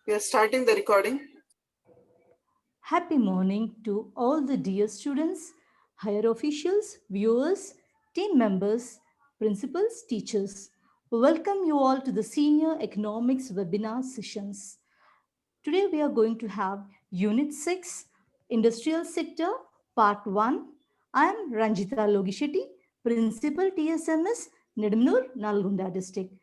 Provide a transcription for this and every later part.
We are starting the recording. Happy morning to all the dear students, higher officials, viewers, team members, principals, teachers. Welcome you all to the Senior Economics webinar sessions. Today we are going to have Unit 6, Industrial Sector, Part 1. I am Ranjita Logishetty, Principal TSMS, Nedumnur, Nalgonda District.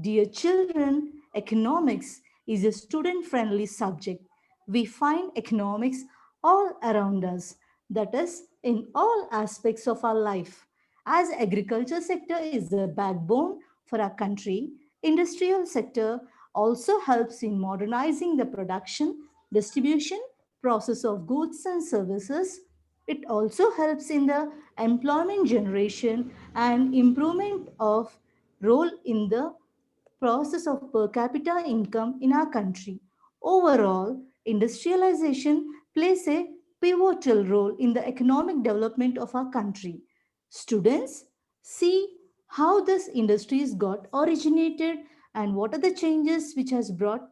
Dear children, economics is a student-friendly subject. We find economics all around us, that is, in all aspects of our life. As agriculture sector is the backbone for our country, industrial sector also helps in modernizing the production, distribution, process of goods and services. It also helps in the employment generation and improvement of role in the process of per capita income in our country. Overall, industrialization plays a pivotal role in the economic development of our country. Students see how this industries got originated and what are the changes which has brought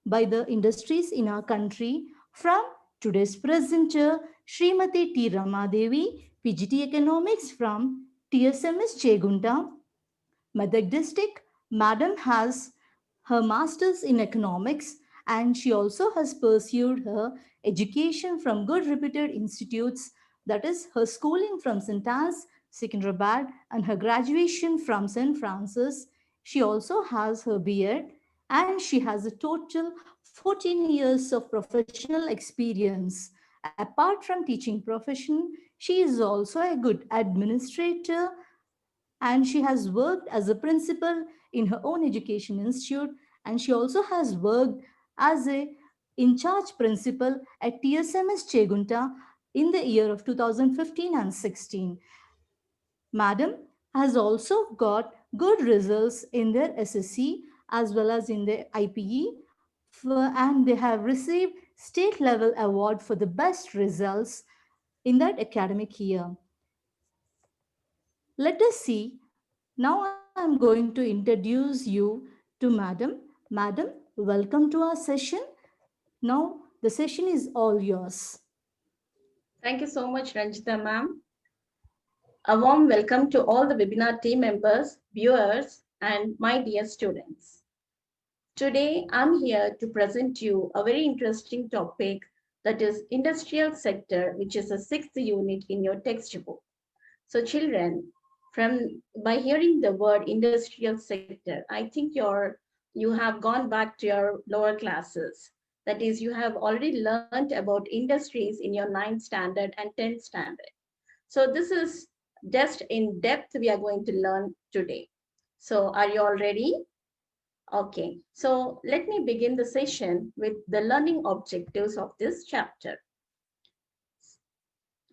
by the industries in our country from today's presenter Srimati T. Rama Devi, PGT Economics from TSMS Chegunta, Medak district. Madam has her master's in economics and she also has pursued her education from good reputed institutes, that is her schooling from St. Anne's, Secunderabad, and her graduation from St. Francis. She also has her B.Ed and she has a total 14 years of professional experience. Apart from teaching profession, she is also a good administrator and she has worked as a principal in her own education institute, and she also has worked as a in charge principal at TSMS Chegunta in the year of 2015 and 16. Madam has also got good results in their SSC as well as in their IPE, and they have received state level award for the best results in that academic year. Let us see. Now I am going to introduce you to Madam. Madam, welcome to our session. Now the session is all yours. Thank you so much, Ranjita ma'am. A warm welcome to all the webinar team members, viewers, and my dear students. Today, I'm here to present you a very interesting topic, that is industrial sector, which is the sixth unit in your textbook. So children, from by hearing the word industrial sector, I think you have gone back to your lower classes. That is, you have already learned about industries in your ninth standard and 10th standard. So this is just in depth we are going to learn today. So are you all ready? Okay, so let me begin the session with the learning objectives of this chapter.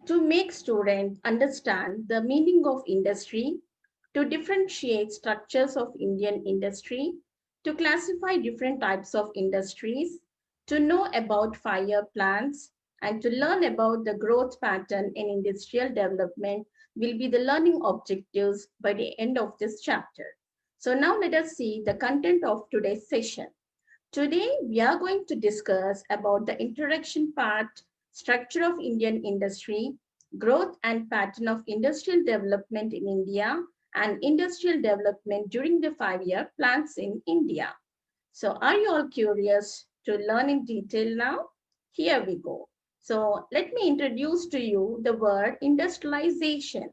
To make students understand the meaning of industry, to differentiate structures of Indian industry, to classify different types of industries, to know about 5-year plans, and to learn about the growth pattern in industrial development will be the learning objectives by the end of this chapter. So now let us see the content of today's session. Today, we are going to discuss about the introduction part, structure of Indian industry, growth and pattern of industrial development in India, and industrial development during the 5-year plans in India. So are you all curious to learn in detail now? Here we go. So let me introduce to you the word industrialization.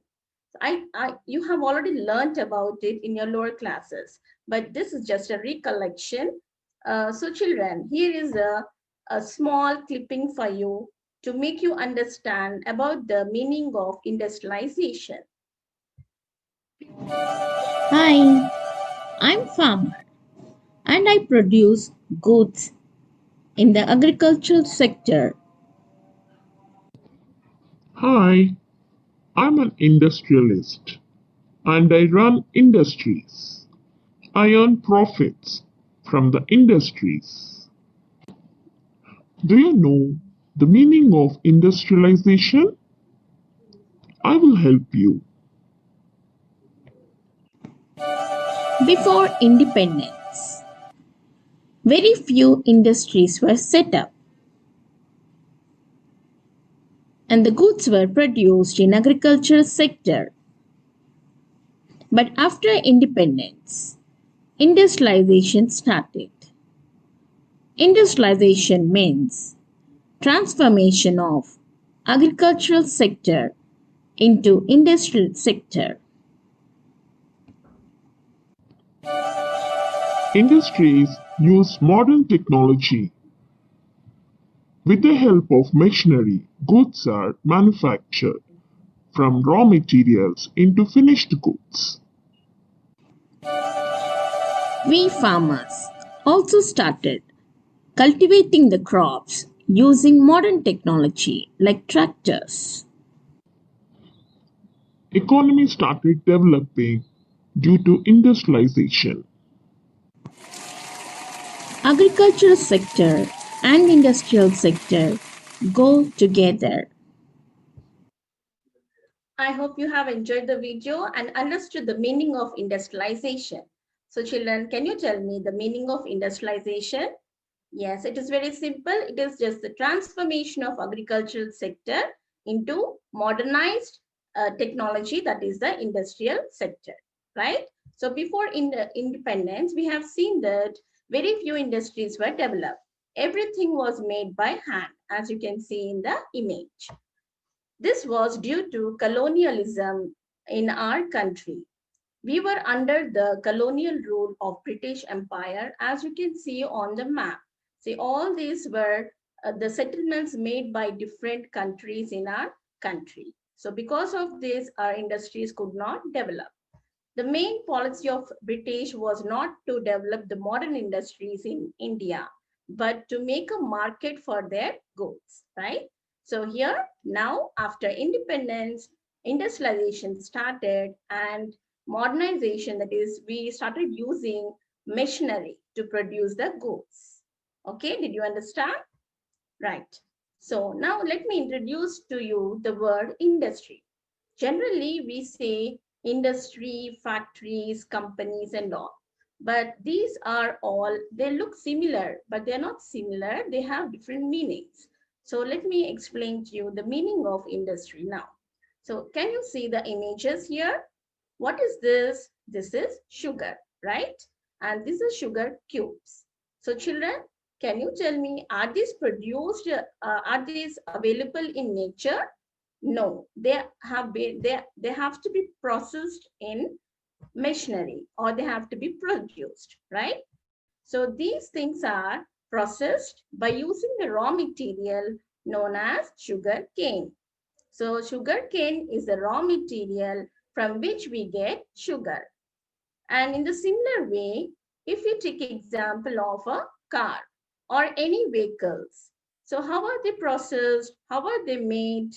You have already learned about it in your lower classes, but this is just a recollection. So children, here is a small clipping for you to make you understand about the meaning of industrialization. Hi, I'm farmer and I produce goods in the agricultural sector. Hi, I'm an industrialist and I run industries. I earn profits from the industries. Do you know the meaning of industrialization? I will help you. Before independence, Very few industries were set up, and the goods were produced in agricultural sector. But after independence, industrialization started. Industrialization means transformation of agricultural sector into industrial sector. Industries use modern technology. With the help of machinery, goods are manufactured from raw materials into finished goods. We farmers also started cultivating the crops using modern technology like tractors. Economy started developing due to industrialization. Agricultural sector and industrial sector go together. I hope you have enjoyed the video and understood the meaning of industrialization. So children, can you tell me the meaning of industrialization? Yes, it is very simple. It is just the transformation of agricultural sector into modernized technology, that is the industrial sector, right? So before in the independence, we have seen that very few industries were developed. Everything was made by hand, as you can see in the image. This was due to colonialism in our country. We were under the colonial rule of British Empire, as you can see on the map. See, all these were the settlements made by different countries in our country. So because of this, our industries could not develop. The main policy of British was not to develop the modern industries in India, but to make a market for their goods, right? So here now after independence, industrialization started and modernization, that is we started using machinery to produce the goods. Okay, did you understand? Right. So now let me introduce to you the word industry. Generally, we say industry, factories, companies, and all. But these are all, they look similar, but they're not similar. They have different meanings. So let me explain to you the meaning of industry now. So can you see the images here? What is this? This is sugar, right? And this is sugar cubes. So children, can you tell me, are these produced, are these available in nature? No, they have to be processed in machinery or they have to be produced, right? So these things are processed by using the raw material known as sugar cane. So sugar cane is the raw material from which we get sugar. And in the similar way, if you take example of a car or any vehicles, so how are they processed? How are they made?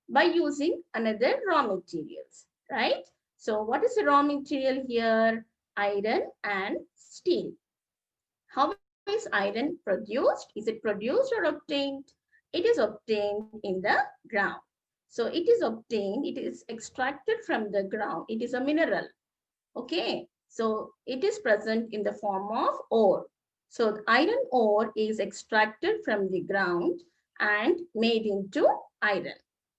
By using another raw materials, right? So what is the raw material here? Iron and steel. How is iron produced? Is it produced or obtained? It is obtained in the ground. So it is obtained, it is extracted from the ground. It is a mineral. Okay, so it is present in the form of ore. So iron ore is extracted from the ground and made into iron.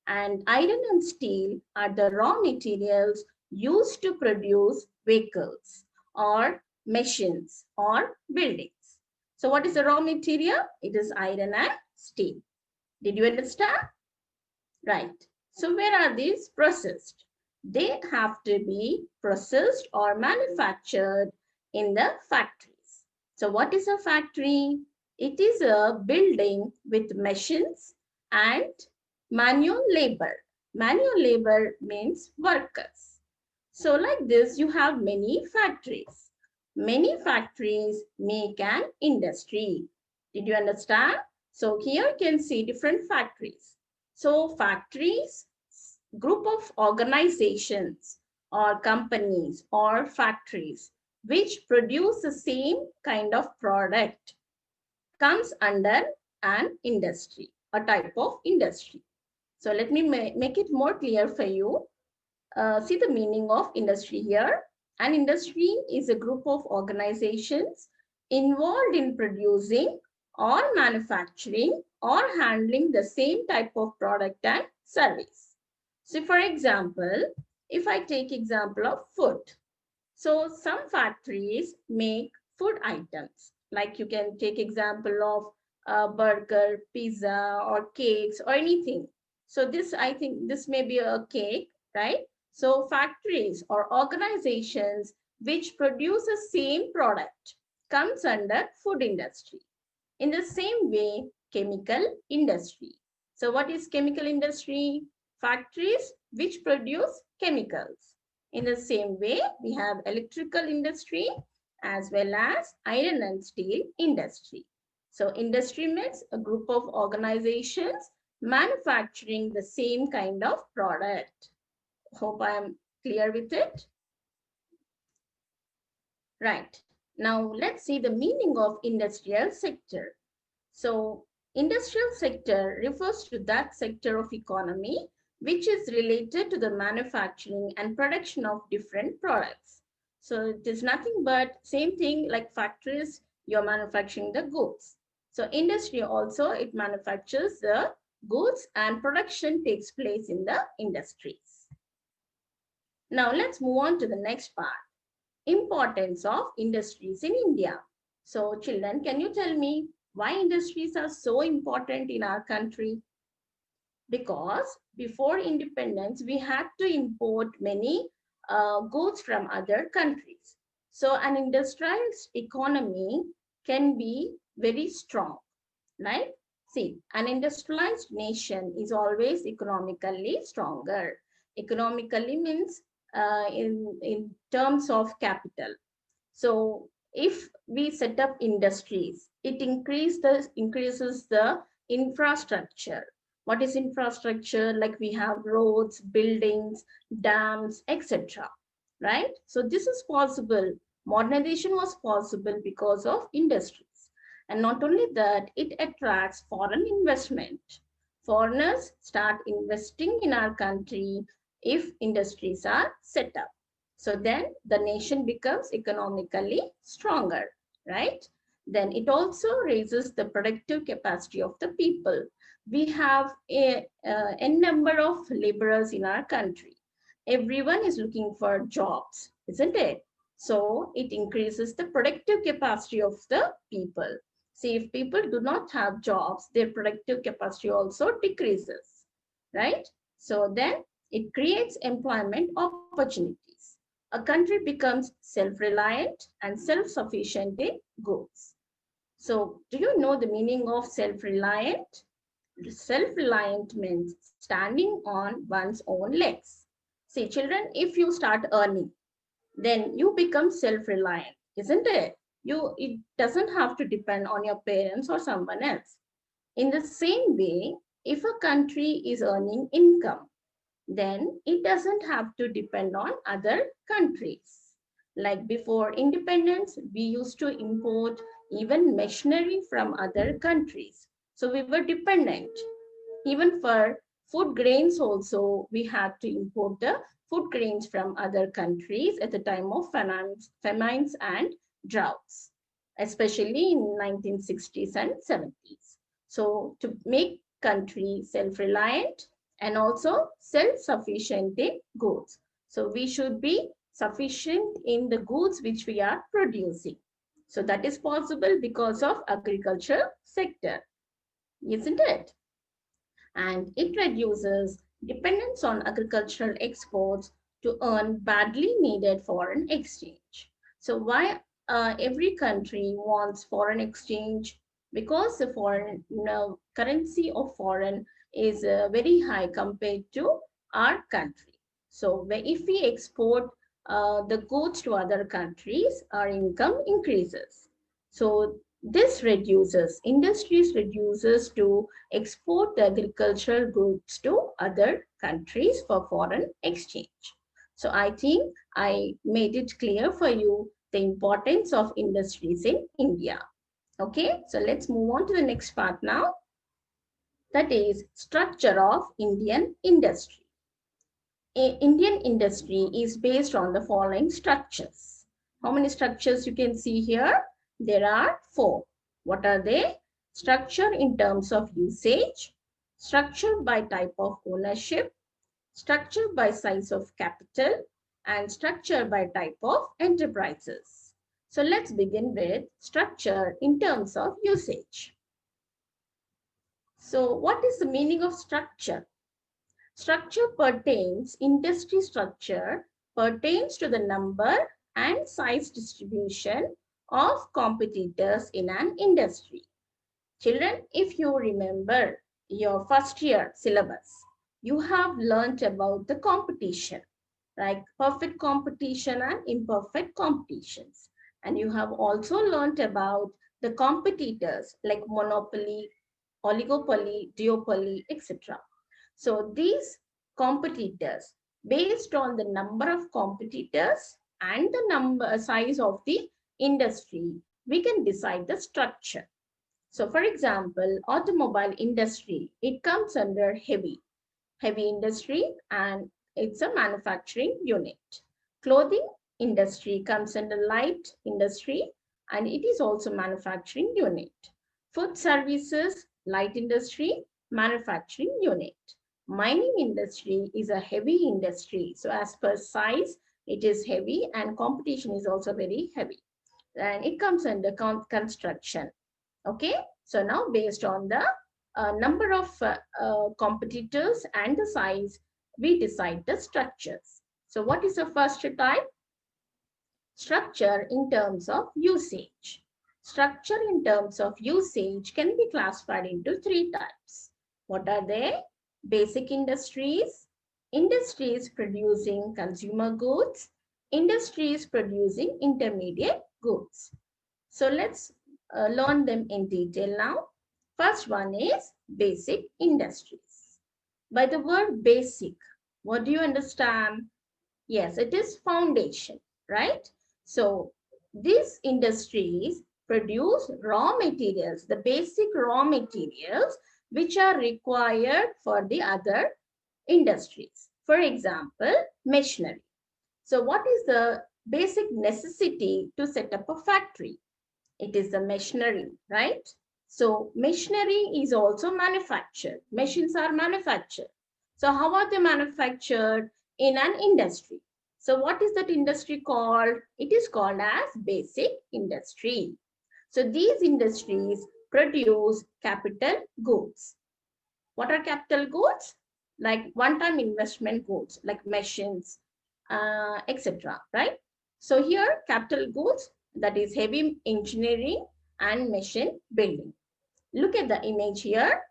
And iron and steel are the raw materials used to produce vehicles or machines or buildings. So what is the raw material? It is iron and steel. Did you understand? Right. So where are these processed? They have to be processed or manufactured in the factories. So what is a factory? It is a building with machines and manual labor. Manual labor means workers. So like this, you have many factories. Many factories make an industry. Did you understand? So here you can see different factories. So factories, group of organizations or companies or factories which produce the same kind of product comes under an industry, a type of industry. So let me make it more clear for you. See the meaning of industry here. An industry is a group of organizations involved in producing or manufacturing or handling the same type of product and service. So for example, if I take example of food, so some factories make food items, like you can take example of burger, pizza, or cakes, or anything. So this, I think, this may be a cake, right? So factories or organizations which produce the same product comes under food industry. In the same way, chemical industry. So what is chemical industry? Factories which produce chemicals. In the same way, we have electrical industry as well as iron and steel industry. So industry means a group of organizations manufacturing the same kind of product. Hope I am clear with it. Right. Now let's see the meaning of industrial sector. So industrial sector refers to that sector of economy which is related to the manufacturing and production of different products. So it is nothing but same thing like factories, you're manufacturing the goods. So industry also, it manufactures the goods and production takes place in the industries. Now let's move on to the next part. Importance of industries in India. So children, can you tell me why industries are so important in our country? Because before independence, we had to import many goods from other countries. So an industrialized economy can be very strong, right? See, an industrialized nation is always economically stronger. Economically means in terms of capital. So if we set up industries, it increases the infrastructure. What is infrastructure? Like we have roads, buildings, dams, etc. Right? So this is possible. Modernization was possible because of industries. And not only that, it attracts foreign investment. Foreigners start investing in our country if industries are set up. So then the nation becomes economically stronger, right? Then it also raises the productive capacity of the people. We have a number of laborers in our country. Everyone is looking for jobs, isn't it? So it increases the productive capacity of the people. See, if people do not have jobs, their productive capacity also decreases, right? So then it creates employment opportunities. A country becomes self-reliant and self-sufficient in goods. So, do you know the meaning of self-reliant? Self-reliant means standing on one's own legs. See, children, if you start earning, then you become self-reliant, isn't it? It doesn't have to depend on your parents or someone else. In the same way, if a country is earning income, then it doesn't have to depend on other countries. Like before independence, we used to import even machinery from other countries. So we were dependent. Even for food grains also, we had to import the food grains from other countries at the time of famines and droughts, especially in 1960s and 70s. So to make country self-reliant and also self-sufficient in goods. So we should be sufficient in the goods which we are producing. So that is possible because of agriculture sector, isn't it? And it reduces dependence on agricultural exports to earn badly needed foreign exchange. So why every country wants foreign exchange? Because the foreign currency of foreign is very high compared to our country. So if we export the goods to other countries, our income increases. So this reduces, industries reduces to export the agricultural goods to other countries for foreign exchange. So I think I made it clear for you the importance of industries in India. Okay, so let's move on to the next part now. That is structure of Indian industry. Indian industry is based on the following structures. How many structures you can see here? There are four. What are they? Structure in terms of usage, structure by type of ownership, structure by size of capital, and structure by type of enterprises. So let's begin with structure in terms of usage. So what is the meaning of structure? Industry structure pertains to the number and size distribution of competitors in an industry. Children, if you remember your first year syllabus, you have learnt about the competition, like perfect competition and imperfect competitions. And you have also learnt about the competitors like monopoly, oligopoly, duopoly, etc. So these competitors, based on the number of competitors and the number size of the industry, we can decide the structure. So for example, automobile industry, it comes under heavy industry, and it's a manufacturing unit. Clothing industry comes under light industry, and it is also manufacturing unit. Food services, light industry, manufacturing unit. Mining industry is a heavy industry. So as per size, it is heavy, and competition is also very heavy. And it comes under construction. Okay, so now based on the number of competitors and the size, we decide the structures. So what is the first type? Structure in terms of usage. Structure in terms of usage can be classified into three types. What are they? Basic industries, industries producing consumer goods, industries producing intermediate goods. So let's learn them in detail now. First one is basic industries. By the word basic, what do you understand? Yes, it is foundation, right? So these industries produce raw materials, the basic raw materials which are required for the other industries. For example, machinery. So what is the basic necessity to set up a factory? It is the machinery, right? So machinery is also manufactured. Machines are manufactured. So how are they manufactured? In an industry. So what is that industry called? It is called as basic industry. So these industries produce capital goods. What are capital goods? Like one-time investment goods, like machines, etc. Right? So here, capital goods, that is heavy engineering and machine building. Look at the image here.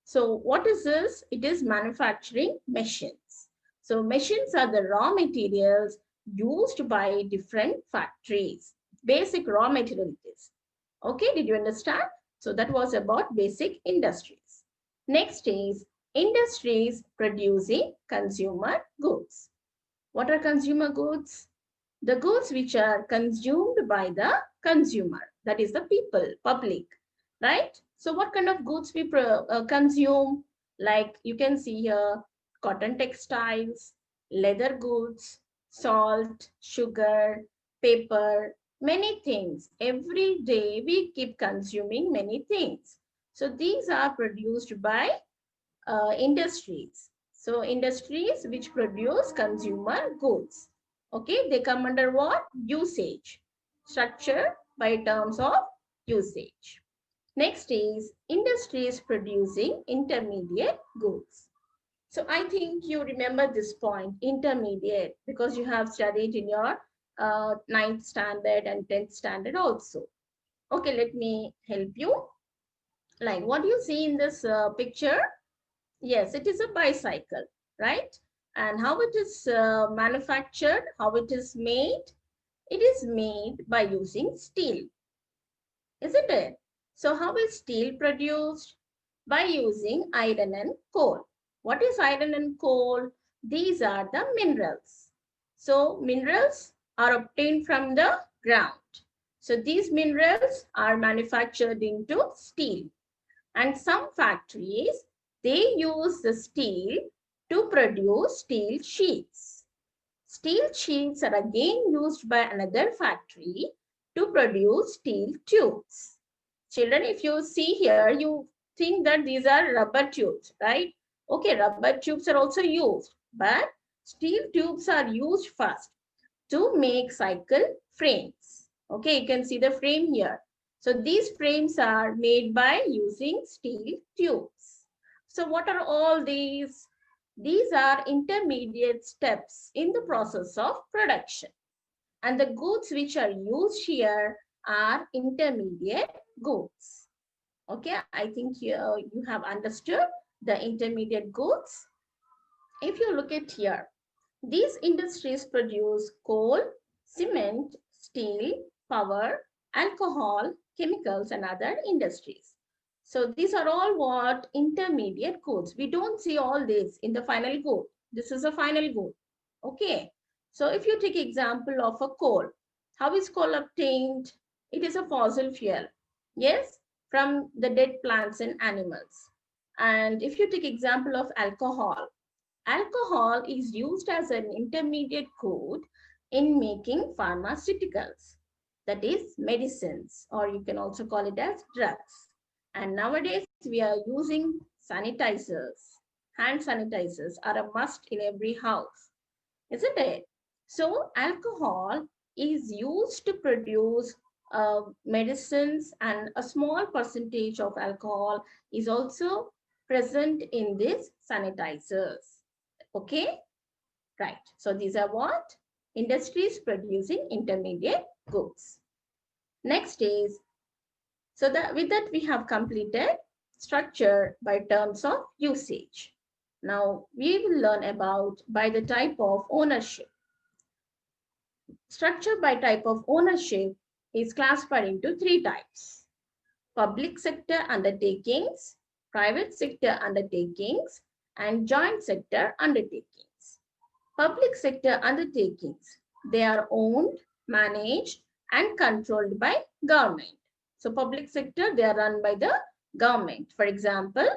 So what is this? It is manufacturing machines. So machines are the raw materials used by different factories. Basic raw material it is. Okay, did you understand? So that was about basic industries. Next is industries producing consumer goods. What are consumer goods? The goods which are consumed by the consumer, that is the people, public, right? So what kind of goods we consume? Like you can see here, cotton textiles, leather goods, salt, sugar, paper, many things. Every day we keep consuming many things. So these are produced by industries. So industries which produce consumer goods. Okay, they come under what? Usage. Structure by terms of usage. Next is industries producing intermediate goods. So I think you remember this point, intermediate, because you have studied in your 9th standard and 10th standard also. Okay, let me help you. Like what you see in this picture, yes, it is a bicycle, right? And how it is manufactured, how it is made? It is made by using steel, isn't it? So how is steel produced? By using iron and coal. What is iron and coal? These are the minerals. So minerals are obtained from the ground. So these minerals are manufactured into steel. And some factories, they use the steel to produce steel sheets. Steel sheets are again used by another factory to produce steel tubes. Children, if you see here, you think that these are rubber tubes, right? Okay, rubber tubes are also used, but steel tubes are used first to make cycle frames. Okay, you can see the frame here. So these frames are made by using steel tubes. So what are all these? These are intermediate steps in the process of production. And the goods which are used here are intermediate goods. Okay, I think you have understood the intermediate goods. If you look at here, these industries produce coal, cement, steel, power, alcohol, chemicals, and other industries. So these are all what intermediate goods. We don't see all this in the final good. This is a final good. Okay. So if you take example of a coal, how is coal obtained? It is a fossil fuel. Yes, from the dead plants and animals. And if you take example of alcohol, alcohol is used as an intermediate good in making pharmaceuticals, that is medicines, or you can also call it as drugs. And nowadays we are using sanitizers. Hand sanitizers are a must in every house, isn't it? So alcohol is used to produce medicines, and a small percentage of alcohol is also present in these sanitizers. Okay, right. So these are what? Industries producing intermediate goods. Next is, so that with that we have completed structure by terms of usage. Now we will learn about by the type of ownership. Structure by type of ownership is classified into three types: public sector undertakings, private sector undertakings, and joint sector undertakings. Public sector undertakings, they are owned, managed, and controlled by government. So public sector, they are run by the government. For example,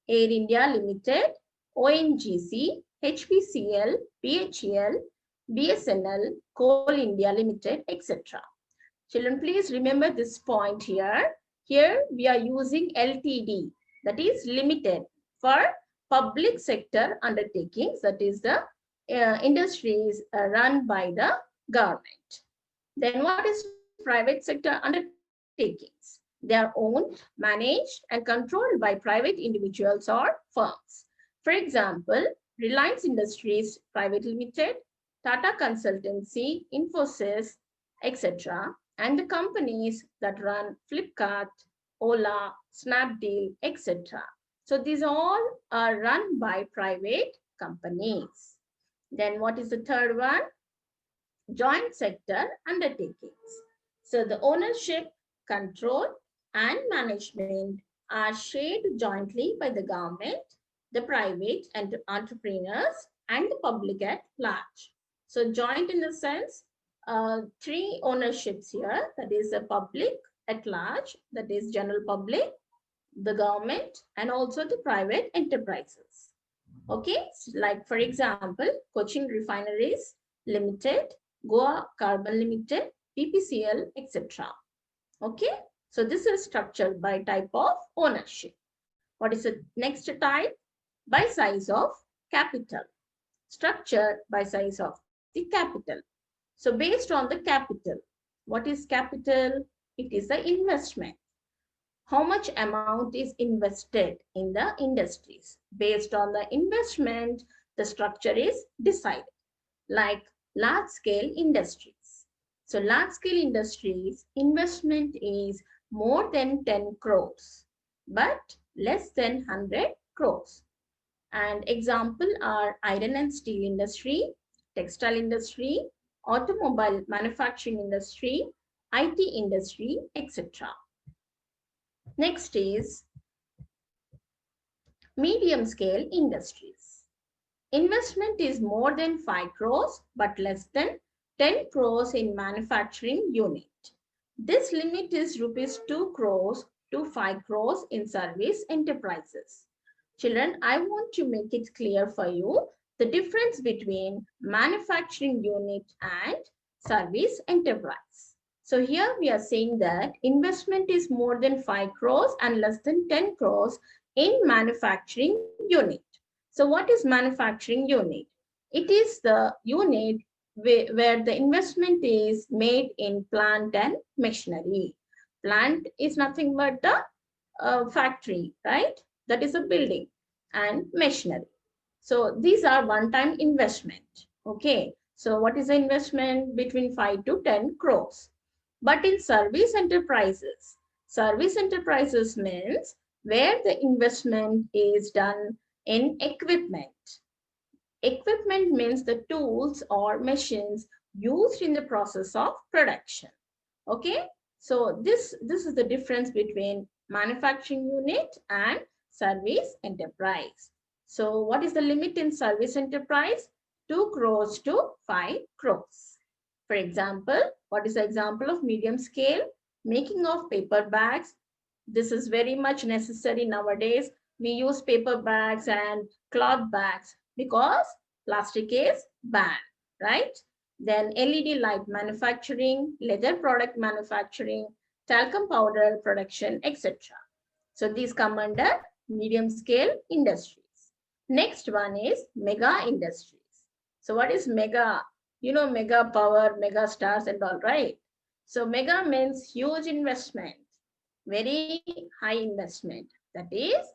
Air India Limited, ONGC, HPCL, BHEL, BSNL, Coal India Limited, etc. Children, please remember this point here. Here we are using LTD, that is limited, for public sector undertakings, that is the industries run by the government. Then what is private sector undertakings? They are owned, managed, and controlled by private individuals or firms. For example, Reliance Industries Private Limited, Tata Consultancy, Infosys, etc., and the companies that run Flipkart, Ola, Snapdeal, etc. So these all are run by private companies. Then what is the third one? Joint sector undertakings. So the ownership, control, and management are shared jointly by the government, the private and entrepreneurs, and the public at large. So joint in the sense, three ownerships here, that is the public at large, that is general public, the government, and also the private enterprises. Okay, like for example, Cochin Refineries Limited, Goa Carbon Limited, PPCL, etc. Okay, so this is structured by type of ownership. What is the next type? By size of capital. Structure by size of the capital. So based on the capital, what is capital? It is the investment. How much amount is invested in the industries? Based on the investment, the structure is decided. Like large scale industries. So large scale industries, investment is more than 10 crores, but less than 100 crores. And example are iron and steel industry, textile industry, automobile manufacturing industry, IT industry, etc. Next is medium scale industries. Investment is more than 5 crores but less than 10 crores in manufacturing unit. This limit is rupees 2 crores to 5 crores in service enterprises. Children, I want to make it clear for you the difference between manufacturing unit and service enterprise. So here we are saying that investment is more than 5 crores and less than 10 crores in manufacturing unit. So what is manufacturing unit? It is the unit where the investment is made in plant and machinery. Plant is nothing but the factory, right? That is a building, and machinery. So these are one-time investment. Okay. So what is the investment? Between 5 to 10 crores. But in service enterprises means where the investment is done in equipment. Equipment means the tools or machines used in the process of production. Okay, so this is the difference between manufacturing unit and service enterprise. So what is the limit in service enterprise? 2 crores to 5 crores. For example, what is the example of medium scale? Making of paper bags. This is very much necessary nowadays. We use paper bags and cloth bags because plastic is banned, right? Then LED light manufacturing, leather product manufacturing, talcum powder production, etc. So these come under medium scale industries. Next one is mega industries. So what is mega? You know, mega power, mega stars and all, right? So mega means huge investment, very high investment. That is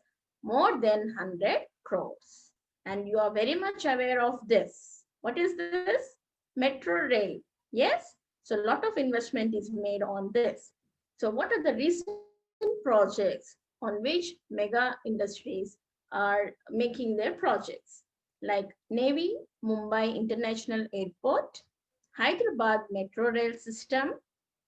more than 100 crores. And you are very much aware of this. What is this? Metro rail. Yes. So a lot of investment is made on this. So what are the recent projects on which mega industries are making their projects? Like Navy, Mumbai International Airport, Hyderabad Metro Rail System,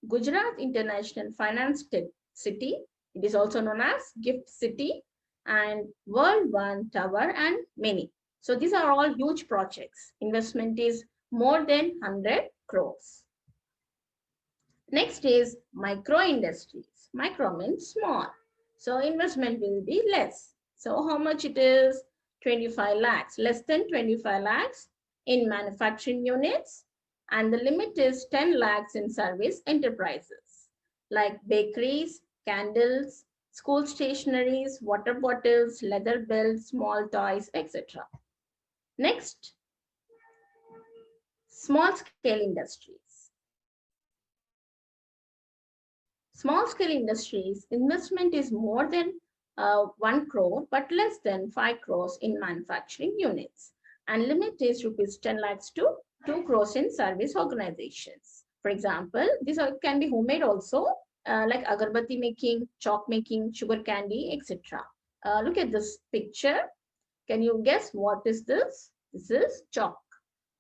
Gujarat International Finance City, it is also known as Gift City, and World One Tower, and many. So these are all huge projects. Investment is more than 100 crores. Next is micro industries. Micro means small. So investment will be less. So how much it is? 25 lakhs, less than 25 lakhs in manufacturing units, and the limit is 10 lakhs in service enterprises like bakeries, candles, school stationaries, water bottles, leather belts, small toys, etc. Next, small scale industries. Small scale industries, investment is more than 1 crore but less than 5 crores in manufacturing units, and limit is rupees 10 lakhs to 2 crores in service organizations. For example, these can be homemade also, like agarbatti making, chalk making, sugar candy, etc. Look at this picture. Can you guess what is this? This is chalk.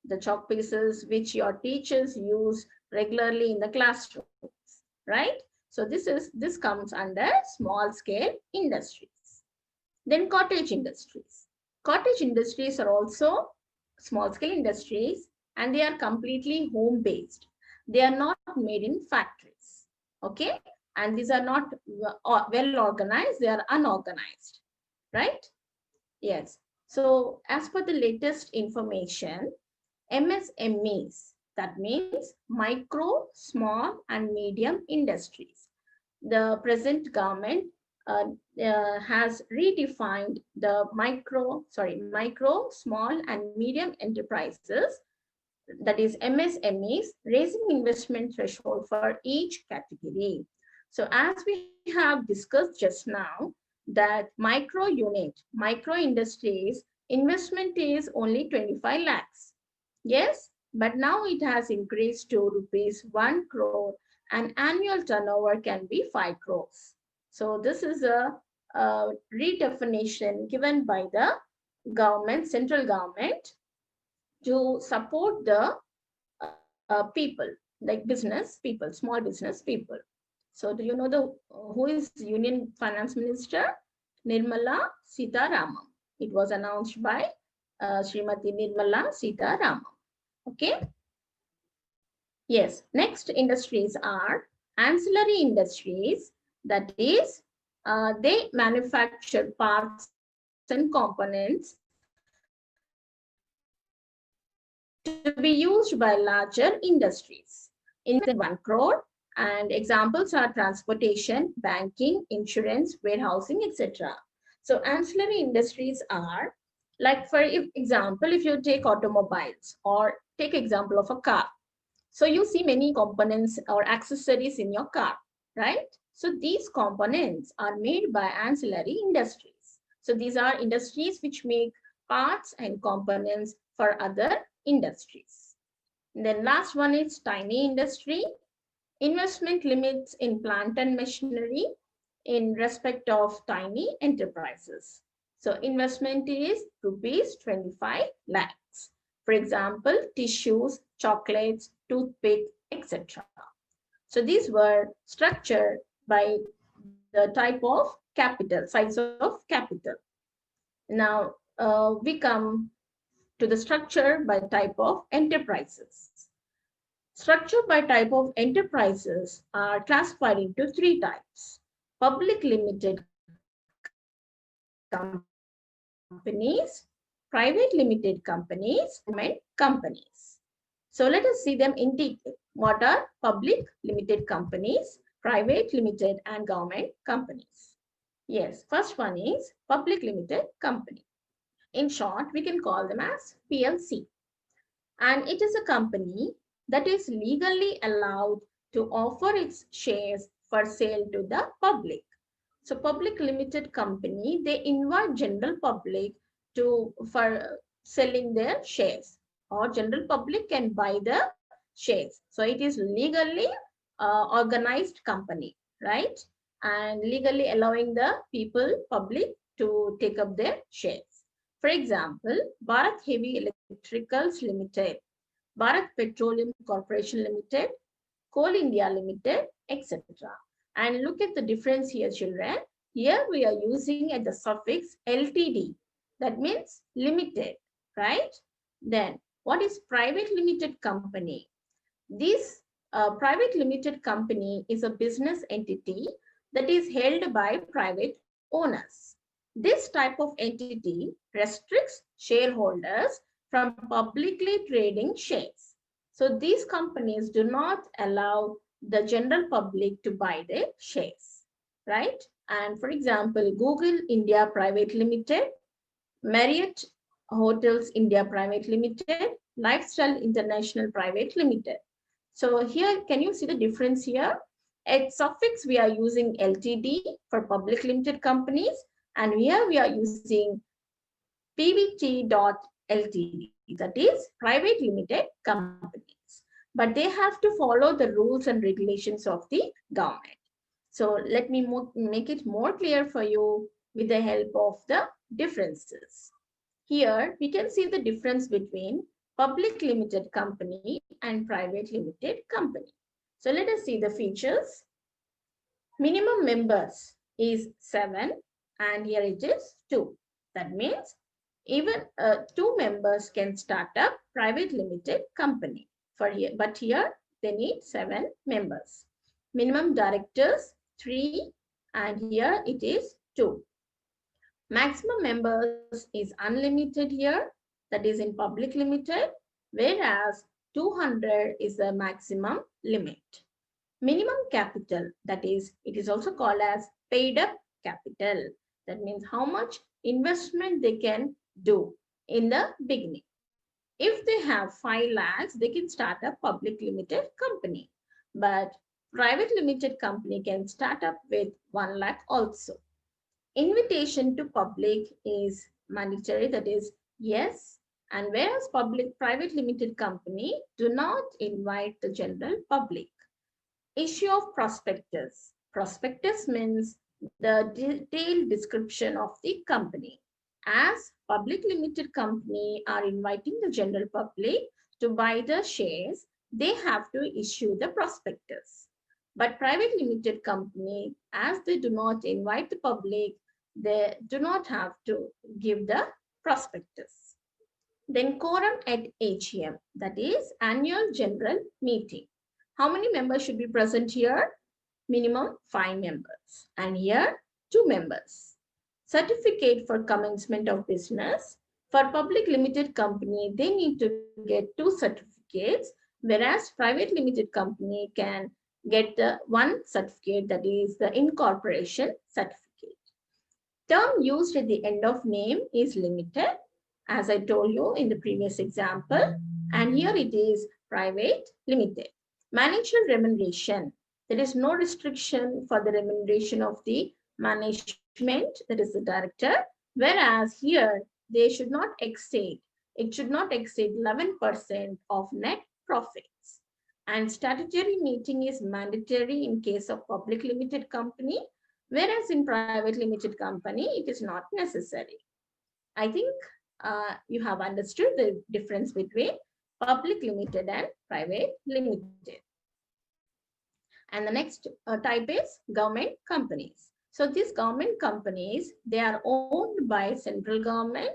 The chalk pieces which your teachers use regularly in the classrooms, right? So this comes under small scale industries. Then cottage industries. Cottage industries are also small scale industries, and they are completely home based. They are not made in factories. Okay, and these are not well organized, they are unorganized, right? Yes. So as per the latest information, MSMEs, that means micro, small, and medium industries. The present government has redefined the micro, small, and medium enterprises, that is MSMEs, raising investment threshold for each category. So as we have discussed just now, that micro industries, investment is only 25 lakhs. Yes, but now it has increased to rupees 1 crore, and annual turnover can be 5 crores. So this is a redefinition given by the government, central government, to support the people, like business people, small business people. So do you know who is Union Finance Minister? Nirmala Sitaraman. It was announced by Srimati Nirmala Sitaraman. Okay. Yes. Next industries are ancillary industries. That is, they manufacture parts and components to be used by larger industries. Investment is less than 1 crore, and limit is 10 lakhs. And examples are transportation, banking, insurance, warehousing, etc. So ancillary industries are, like for example, if you take automobiles or take example of a car. So you see many components or accessories in your car, right? So these components are made by ancillary industries. So these are industries which make parts and components for other industries. And then last one is tiny industry. Investment limits in plant and machinery in respect of tiny enterprises. So investment is rupees 25 lakhs. For example, tissues, chocolates, toothpick, etc. So these were structured by the type of capital, size of capital. Now we come to the structure by type of enterprises. Structure by type of enterprises are classified into three types: public limited companies, private limited companies, and government companies. So let us see them in detail. What are public limited companies, private limited, and government companies? Yes, first one is public limited company. In short, we can call them as PLC. And it is a company that is legally allowed to offer its shares for sale to the public. So public limited company, they invite general public to for selling their shares, or general public can buy the shares. So it is legally organized company, right? And legally allowing the people, public, to take up their shares. For example, Bharat Heavy Electricals Limited, Bharat Petroleum Corporation Limited, Coal India Limited, etc. And look at the difference here, children. Here we are using at the suffix LTD. That means limited, right? Then what is private limited company? This private limited company is a business entity that is held by private owners. This type of entity restricts shareholders from publicly trading shares. So these companies do not allow the general public to buy their shares, right? And for example, Google India Private Limited, Marriott Hotels India Private Limited, Lifestyle International Private Limited. So here, can you see the difference here? At suffix, we are using LTD for public limited companies, and here we are using PBT.LTD, that is private limited companies. But they have to follow the rules and regulations of the government. So let me make it more clear for you with the help of the differences. Here we can see the difference between public limited company and private limited company. So let us see the features. Minimum members is 7 and here it is 2. That means even 2 members can start a private limited company. But here they need 7 members. Minimum directors 3 and here it is 2. Maximum members is unlimited here, that is in public limited, whereas 200 is the maximum limit. Minimum capital, that is, it is also called as paid up capital. That means how much investment they can do in the beginning. If they have 5 lakhs, they can start a public limited company. But private limited company can start up with 1 lakh also. Invitation to public is mandatory, that is yes, and whereas private limited company do not invite the general public. Issue of prospectus. Prospectus means the detailed description of the company. As public limited company are inviting the general public to buy the shares, they have to issue the prospectus. But private limited company, as they do not invite the public, they do not have to give the prospectus. Then quorum at AGM, that is annual general meeting. How many members should be present here? Minimum 5 members. And here 2 members. Certificate for commencement of business. For public limited company, they need to get 2 certificates, whereas private limited company can get the one certificate, that is the incorporation certificate. Term used at the end of name is limited, as I told you in the previous example, and here it is private limited. Managerial remuneration, there is no restriction for the remuneration of the management, that is the director, whereas here they should not exceed, it should not exceed 11% of net profits. And statutory meeting is mandatory in case of public limited company, whereas in private limited company, it is not necessary. I think you have understood the difference between public limited and private limited. And the next type is government companies. So these government companies, they are owned by central government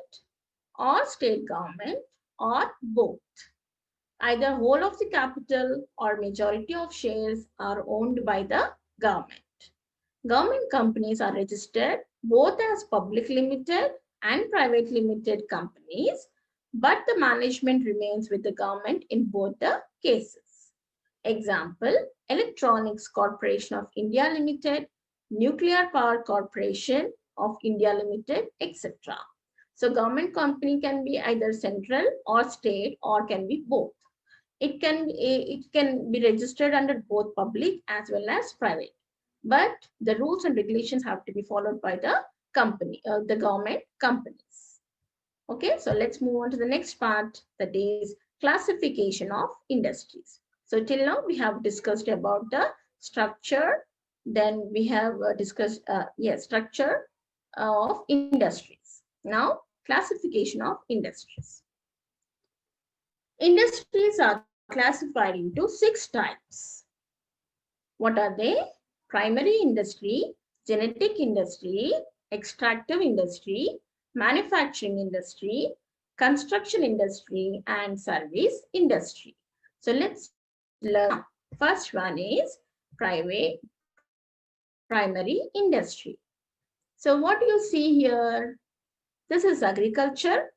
or state government or both. Either whole of the capital or majority of shares are owned by the government. Government companies are registered both as public limited and private limited companies, but the management remains with the government in both the cases. Example, Electronics Corporation of India Limited, Nuclear Power Corporation of India Limited, etc. So government company can be either central or state or can be both. It can be registered under both public as well as private, but the rules and regulations have to be followed by the government companies. Okay, so let's move on to the next part, that is classification of industries. So till now we have discussed about the structure, then we have discussed structure of industries. Now classification of industries. Industries are classified into 6 types. What are they? Primary industry, genetic industry, extractive industry, manufacturing industry, construction industry, and service industry. So let's learn. First one is primary industry. So what do you see here? This is agriculture,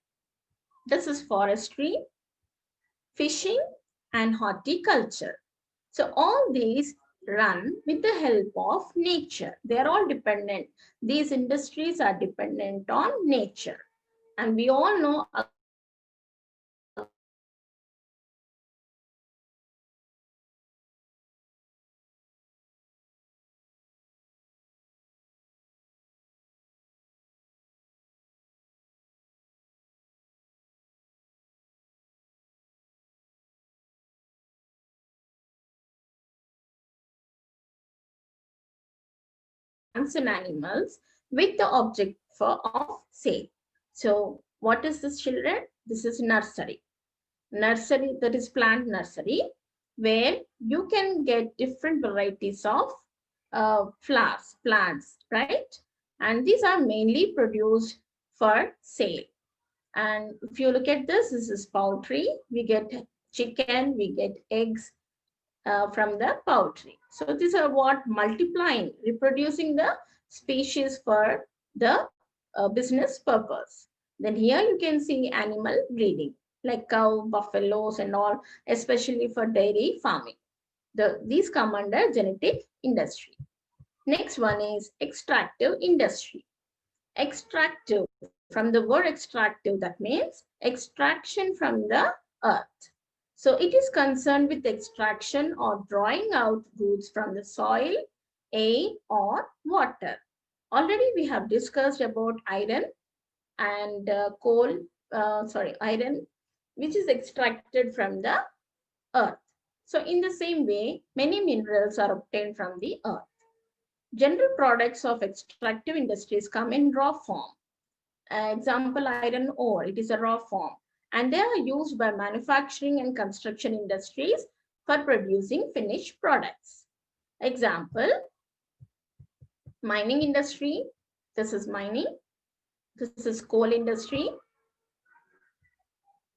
this is forestry, fishing, and horticulture. So all these run with the help of nature. They are all dependent. These industries are dependent on nature. And we all know agriculture is one of the most plants and animals with the object of sale. So what is this, children? This is nursery. Nursery, that is plant nursery, where you can get different varieties of flowers, plants, right? And these are mainly produced for sale. And if you look at this is poultry. We get chicken, we get eggs from the poultry. So these are what multiplying, reproducing the species for the business purpose. Then here you can see animal breeding, like cow, buffaloes, and all, especially for dairy farming. These come under genetic industry. Next one is extractive industry. Extractive, from the word extractive, that means extraction from the earth. So it is concerned with extraction or drawing out goods from the soil, air, or water. Already we have discussed about iron and iron, which is extracted from the earth. So in the same way, many minerals are obtained from the earth. General products of extractive industries come in raw form. Example, iron ore, it is a raw form. And they are used by manufacturing and construction industries for producing finished products. Example, mining industry, this is mining, this is coal industry,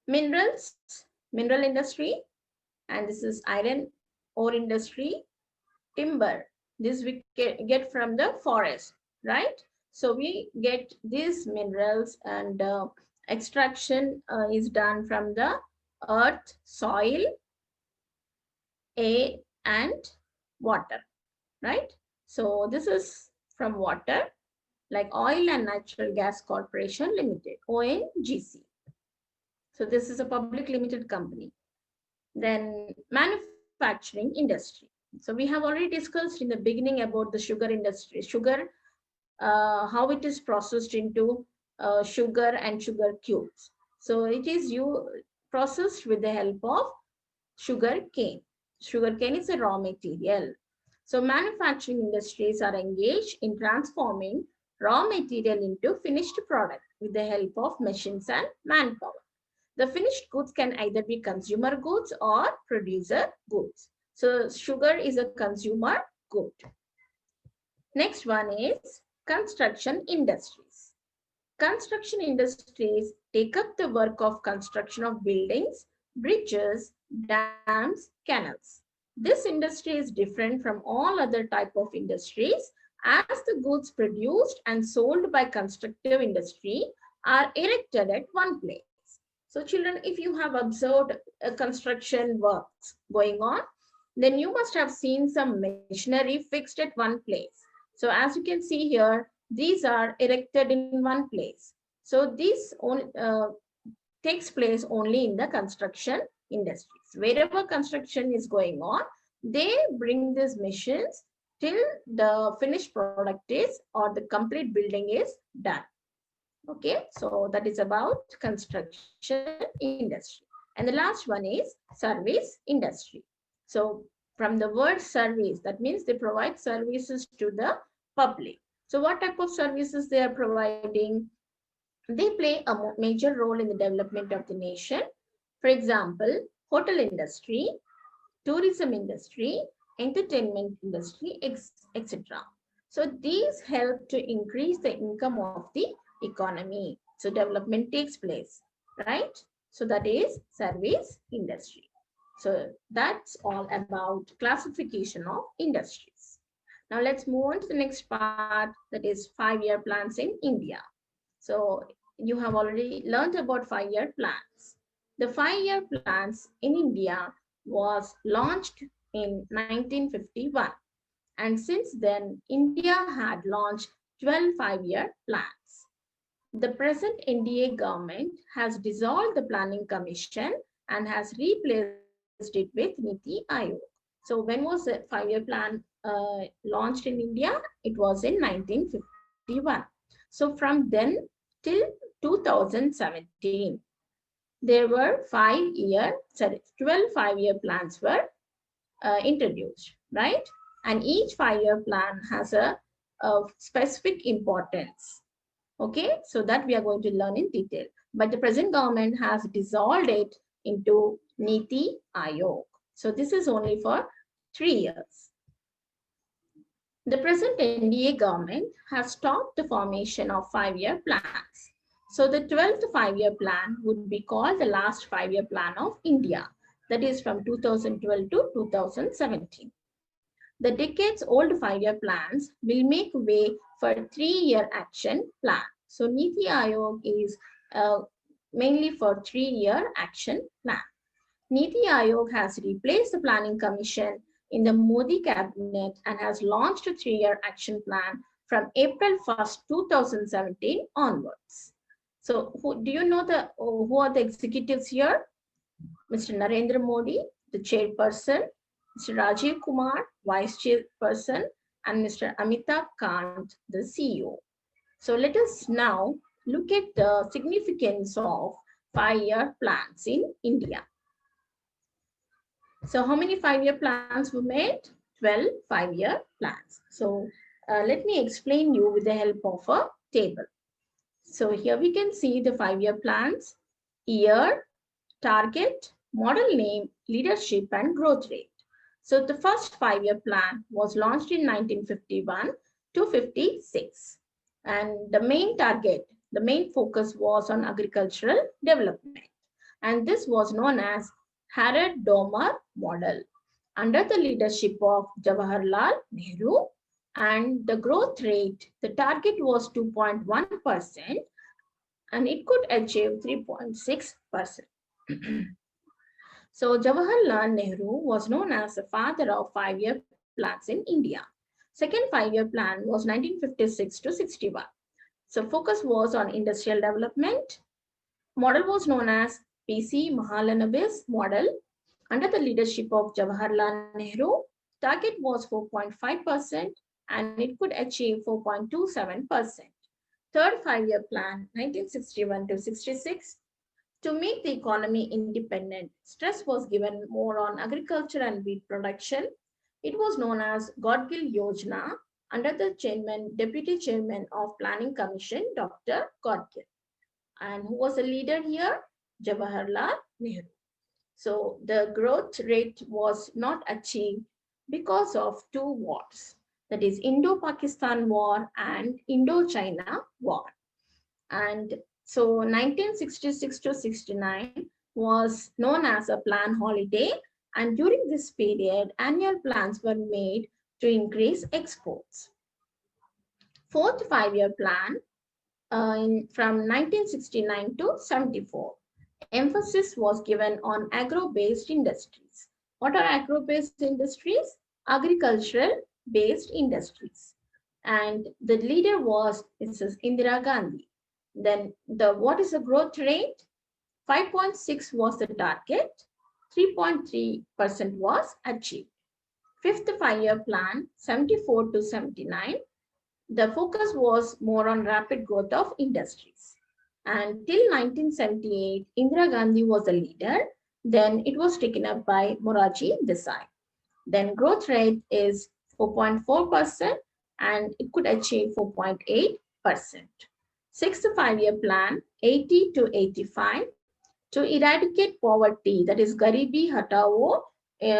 mineral industry, and this is iron ore industry, timber, this we get from the forest, right? So we get these minerals, and extraction is done from the earth, soil, air, and water, right? So this is from water, like Oil and Natural Gas Corporation Limited, ONGC. So this is a public limited company. Then manufacturing industry. So we have already discussed in the beginning about the sugar industry. Sugar, how it is processed into sugar and sugar cubes. So it is processed with the help of sugar cane. Sugar cane is a raw material. So manufacturing industries are engaged in transforming raw material into finished product with the help of machines and manpower. The finished goods can either be consumer goods or producer goods. So sugar is a consumer good. Next one is construction industries. Construction industries take up the work of construction of buildings, bridges, dams, canals. This industry is different from all other type of industries as the goods produced and sold by constructive industry are erected at one place. So children, if you have observed a construction works going on, then you must have seen some machinery fixed at one place. So as you can see here, these are erected in one place. So this takes place only in the construction industries. Wherever construction is going on, they bring these machines till the finished product is or the complete building is done. Okay, so that is about construction industry. And the last one is service industry. So from the word service, that means they provide services to the public. So what type of services they are providing? They play a major role in the development of the nation. For example, hotel industry, tourism industry, entertainment industry, etc. So these help to increase the income of the economy. So development takes place, right? So that is service industry. So that's all about classification of industries. Now let's move on to the next part, that is 5-year plans in India. So you have already learned about 5-year plans. The 5-year plans in India was launched in 1951. And since then, India had launched 12 5-year plans. The present NDA government has dissolved the Planning Commission and has replaced it with Niti Aayog. So when was the 5-year plan launched in India? It was in 1951. So from then till 2017, there were 12 5-year plans were introduced, right? And each 5-year plan has a specific importance. Okay, so that we are going to learn in detail. But the present government has dissolved it into Niti Aayog. So this is only for 3 years. The present NDA government has stopped the formation of 5-year plans. So the 12th 5-year plan would be called the last 5-year plan of India. That is from 2012 to 2017. The decades old 5-year plans will make way for 3-year action plan. So Niti Aayog is mainly for 3-year action plan. Niti Aayog has replaced the Planning Commission in the Modi cabinet and has launched a 3-year action plan from April 1st, 2017 onwards. So do you know who are the executives here? Mr. Narendra Modi, the chairperson, Mr. Rajiv Kumar, vice chairperson, and Mr. Amitabh Kant, the CEO. So let us now look at the significance of 5-year plans in India. So how many 5-year plans were made? 12 5-year plans. So let me explain you with the help of a table. So here we can see the 5-year plans: year, target, model name, leadership, and growth rate. So the first 5-year plan was launched in 1951 to 56. And the main target, the main focus was on agricultural development. And this was known as Harad-Domer model under the leadership of Jawaharlal Nehru. And the growth rate, the target was 2.1%, and it could achieve 3.6%. So Jawaharlal Nehru was known as the father of 5-year plan. plans in India. Second 5-year plan was 1956 to 61. So focus was on industrial development. Model was known as PC Mahalanobis model. Under the leadership of Jawaharlal Nehru, target was 4.5% and it could achieve 4.27%. Third 5-year plan, 1961 to 66, to make the economy independent, stress was given more on agriculture and wheat production. It was known as Godgil Yojana under the deputy chairman of Planning Commission, Dr. Godgil. And who was the leader here? Jawaharlal Nehru. So the growth rate was not achieved because of two wars, that is Indo-Pakistan War and Indo-China War. And so 1966 to 69 was known as a plan holiday. And during this period, annual plans were made to increase exports. Fourth 5-year plan from 1969 to 74. Emphasis was given on agro-based industries. What are agro-based industries? Agricultural based industries. And the leader was Mrs. Indira Gandhi. Then what is the growth rate? 5.6 was the target, 3.3% was achieved. Fifth 5-year plan, 74 to 79, the focus was more on rapid growth of industries. And till 1978, Indira Gandhi was the leader. Then it was taken up by Morarji Desai. Then growth rate is 4.4% and it could achieve 4.8%. Sixth 5-year plan, 80 to 85, to eradicate poverty, that is Garibi Hatao,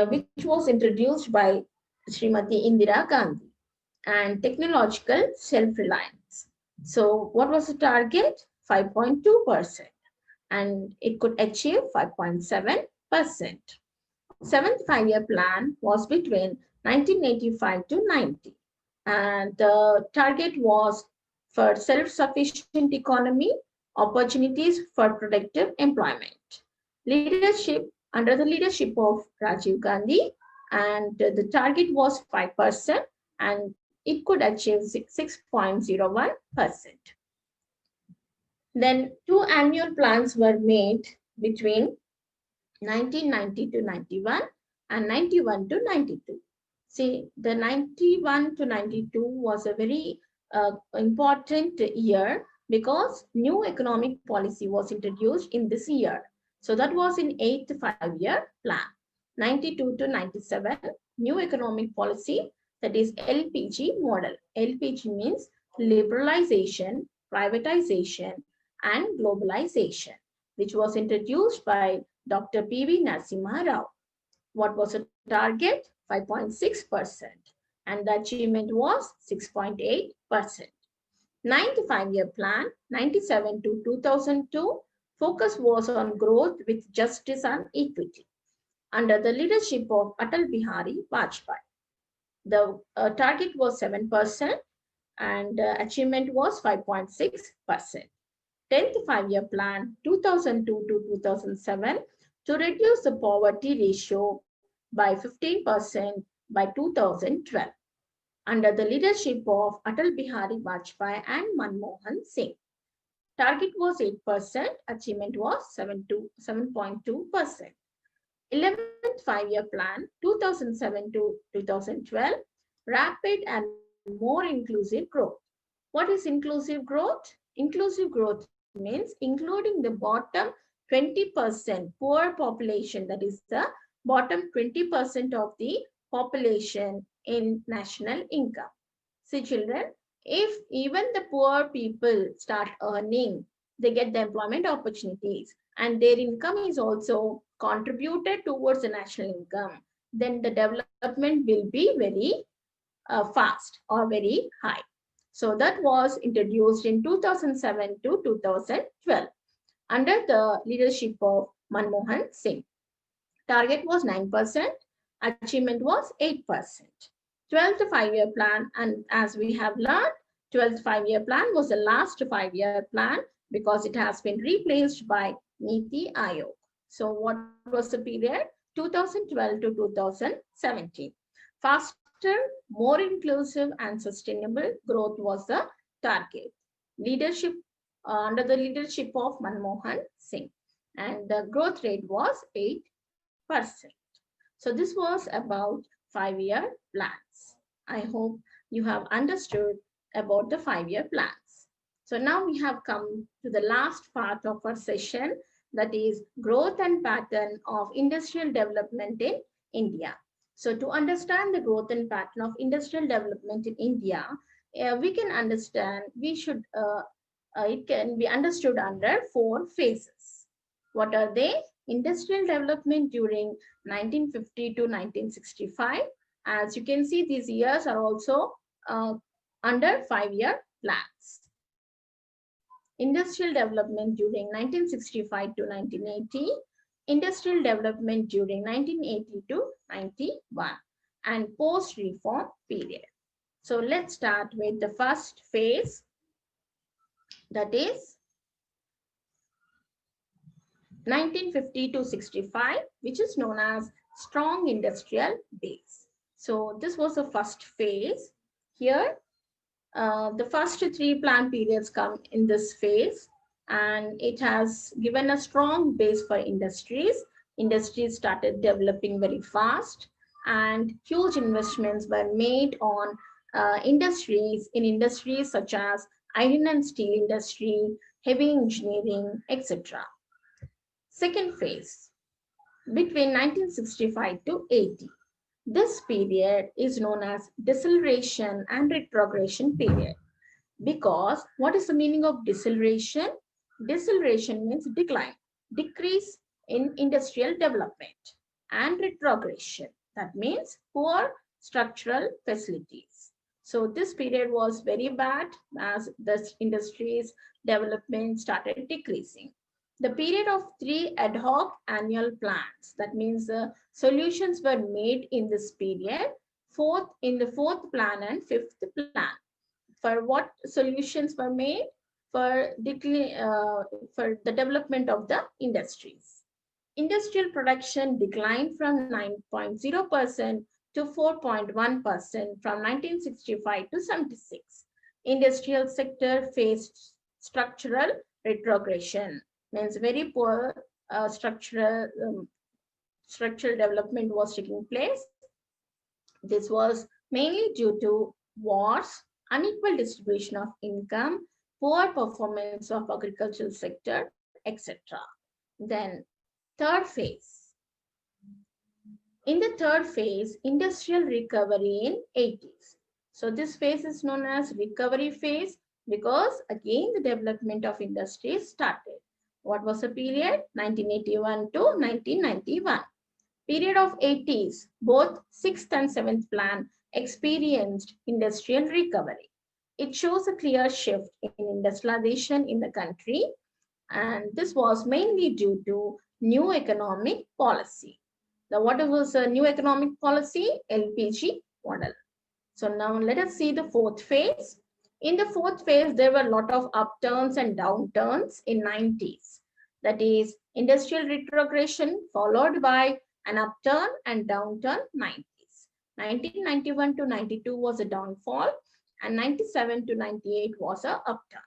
which was introduced by Srimati Indira Gandhi, and technological self-reliance. So what was the target? 5.2%, and it could achieve 5.7%. Seventh 5-year plan was between 1985 to 90, and the target was for self-sufficient economy, opportunities for productive employment. Leadership under the leadership of Rajiv Gandhi, and the target was 5%, and it could achieve 6.01%. Then two annual plans were made between 1990 to 91 and 91 to 92. See, the 91 to 92 was a very important year because new economic policy was introduced in this year. So that was in 8th 5-year plan. 92 to 97, new economic policy, that is LPG model. LPG means liberalization, privatization, and globalization, which was introduced by Dr. P.V. Narasimha Rao. What was the target? 5.6%. And the achievement was 6.8%. Ninth 5-year plan, 97 to 2002, focus was on growth with justice and equity. Under the leadership of Atal Bihari Vajpayee, the target was 7% and achievement was 5.6%. 10th 5-year plan, 2002 to 2007, to reduce the poverty ratio by 15% by 2012. Under the leadership of Atal Bihari Vajpayee and Manmohan Singh. Target was 8%, achievement was 7.2%. 11th 5-year plan, 2007 to 2012, rapid and more inclusive growth. What is inclusive growth? Inclusive growth means including the bottom 20% poor population, that is the bottom 20% of the population in national income. See children, if even the poor people start earning, they get the employment opportunities and their income is also contributed towards the national income, then the development will be very fast or very high. So that was introduced in 2007 to 2012 under the leadership of Manmohan Singh. Target was 9%, achievement was 8%. 12th 5-year plan, and as we have learned, 12th 5-year plan was the last 5-year plan because it has been replaced by Niti Aayog. So what was the period? 2012 to 2017. Fast more inclusive and sustainable growth was the target. Leadership under the leadership of Manmohan Singh, and the growth rate was 8%. So this was about 5-year plans. I hope you have understood about the 5-year plans. So now we have come to the last part of our session, that is growth and pattern of industrial development in India. So to understand the growth and pattern of industrial development in India, we can understand, it can be understood under 4 phases. What are they? Industrial development during 1950 to 1965. As you can see, these years are also under 5-year plans. Industrial development during 1965 to 1980, industrial development during 1980 to 91, and post-reform period. So let's start with the first phase, that is 1950 to 65, which is known as strong industrial base. So this was the first phase. Here, the first 3 plan periods come in this phase, and it has given a strong base for industries. Industries started developing very fast, and huge investments were made on industries such as iron and steel industry, heavy engineering, etc. Second phase, between 1965 to 80. This period is known as deceleration and retrogression period. Because what is the meaning of deceleration? Deceleration means decline, decrease in industrial development, and retrogression, that means poor structural facilities. So this period was very bad as the industries development started decreasing. The period of 3 ad hoc annual plans, that means solutions were made in this period, in the fourth plan and fifth plan. For what solutions were made? For the development of the industries. Industrial production declined from 9.0% to 4.1% from 1965 to 76. Industrial sector faced structural retrogression, means very poor structural development was taking place. This was mainly due to wars, unequal distribution of income, poor performance of agricultural sector, etc. Then third phase. In the third phase, industrial recovery in 80s. So this phase is known as recovery phase because again the development of industries started. What was the period? 1981 to 1991. Period of 80s, both 6th and 7th plan experienced industrial recovery. It shows a clear shift in industrialization in the country, and this was mainly due to new economic policy. Now, what was a new economic policy? LPG model. So now let us see the fourth phase. In the fourth phase, there were a lot of upturns and downturns in 90s. That is industrial retrogression followed by an upturn and downturn 90s. 1991 to 92 was a downfall, and 97 to 98 was a upturn.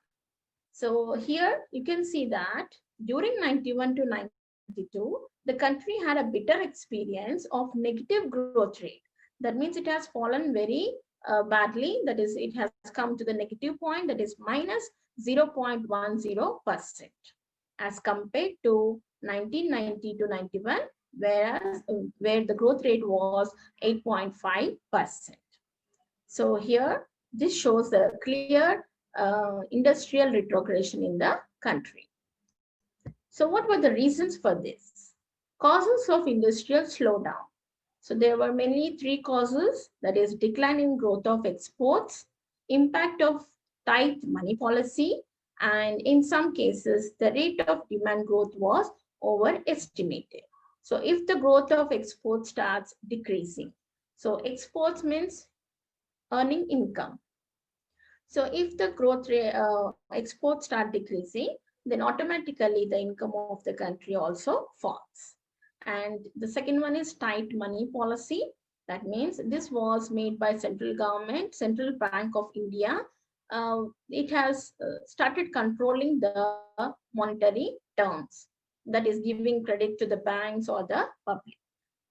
So here you can see that during 91 to 92, the country had a bitter experience of negative growth rate. That means it has fallen very badly. That is, it has come to the negative point, that is minus 0.10%, as compared to 1990 to 91, where the growth rate was 8.5%. So here, this shows the clear industrial retrogression in the country. So what were the reasons for this? Causes of industrial slowdown. So there were mainly 3 causes, that is decline in growth of exports, impact of tight money policy, and in some cases, the rate of demand growth was overestimated. So if the growth of exports starts decreasing, so exports means earning income. So if the growth rate exports start decreasing, then automatically the income of the country also falls. And the second one is tight money policy. That means this was made by central government, Central Bank of India. It has started controlling the monetary terms, that is giving credit to the banks or the public.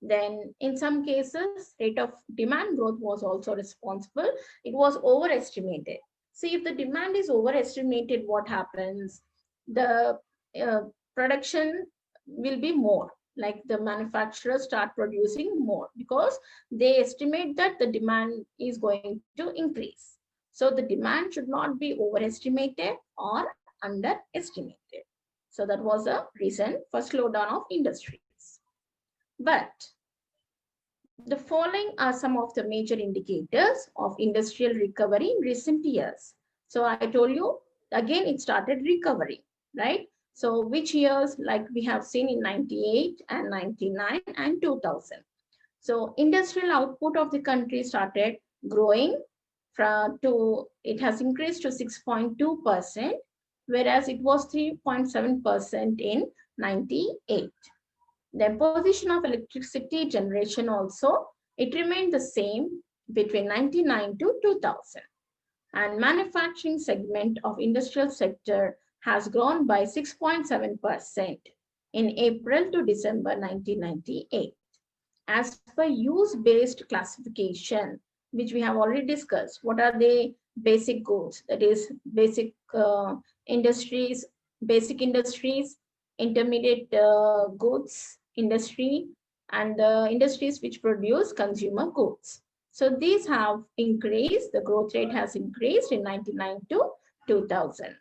Then in some cases, rate of demand growth was also responsible. It was overestimated. See, if the demand is overestimated, what happens? The uh, production will be more. Like the manufacturers start producing more because they estimate that the demand is going to increase. So the demand should not be overestimated or underestimated. So that was a reason for slowdown of industries. But the following are some of the major indicators of industrial recovery in recent years. So I told you again it started recovering, right? So which years, like we have seen in 98 and 99 and 2000. So industrial output of the country started growing it has increased to 6.2%, whereas it was 3.7% in 98. The position of electricity generation also, it remained the same between 99 to 2000. And manufacturing segment of industrial sector has grown by 6.7% in April to December 1998. As per use-based classification, which we have already discussed, what are the basic goods? That is industries, basic industries, intermediate goods industry, and the industries which produce consumer goods. So these have increased, the growth rate has increased in 99 to 2000.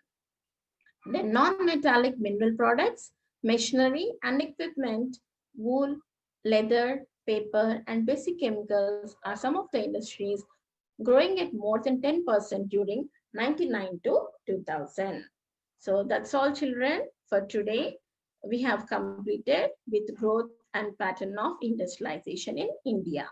Then non-metallic mineral products, machinery and equipment, wool, leather, paper, and basic chemicals are some of the industries growing at more than 10% during 99 to 2000. So that's all, children, for today. We have completed with growth and pattern of industrialization in India.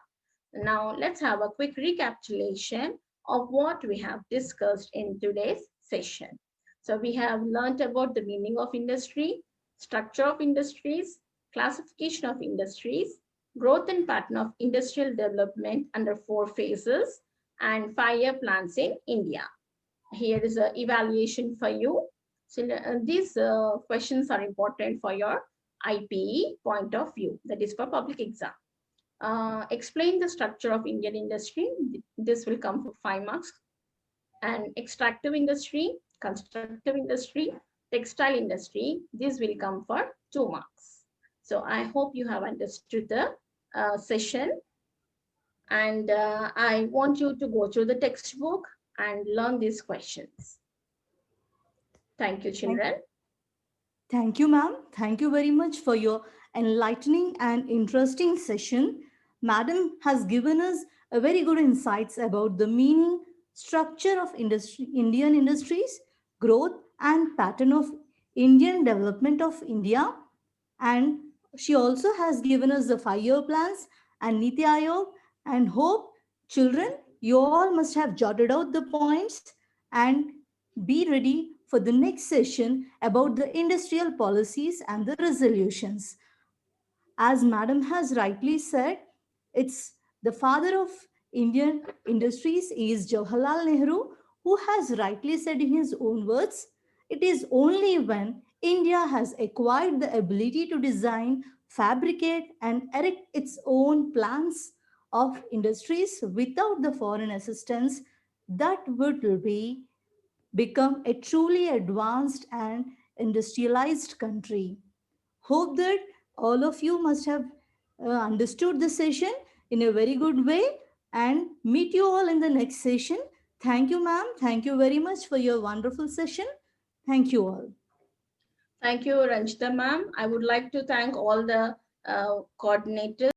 Now let's have a quick recapitulation of what we have discussed in today's session. So we have learned about the meaning of industry, structure of industries, classification of industries, growth and pattern of industrial development under 4 phases, and 5-year plans in India. Here is an evaluation for you. So these questions are important for your IPE point of view, that is for public exam. Explain the structure of Indian industry. This will come for 5 marks. And extractive industry, constructive industry, textile industry, this will come for 2 marks. So I hope you have understood the session, and I want you to go through the textbook and learn these questions. Thank you, Thank, children. thank you, ma'am. Thank you very much for your enlightening and interesting session. Madam has given us a very good insights about the meaning, structure of Indian industries, growth and pattern of Indian development of India. And she also has given us the 5-year plans and Niti Aayog. And hope, children, you all must have jotted out the points and be ready for the next session about the industrial policies and the resolutions. As Madam has rightly said, it's the father of Indian industries is Jawaharlal Nehru, who has rightly said in his own words, it is only when India has acquired the ability to design, fabricate, and erect its own plans of industries without the foreign assistance that would become a truly advanced and industrialized country. Hope that all of you must have understood the session in a very good way, and meet you all in the next session. Thank you, ma'am. Thank you very much for your wonderful session. Thank you all. Thank you, Ranjita ma'am. I would like to thank all the coordinators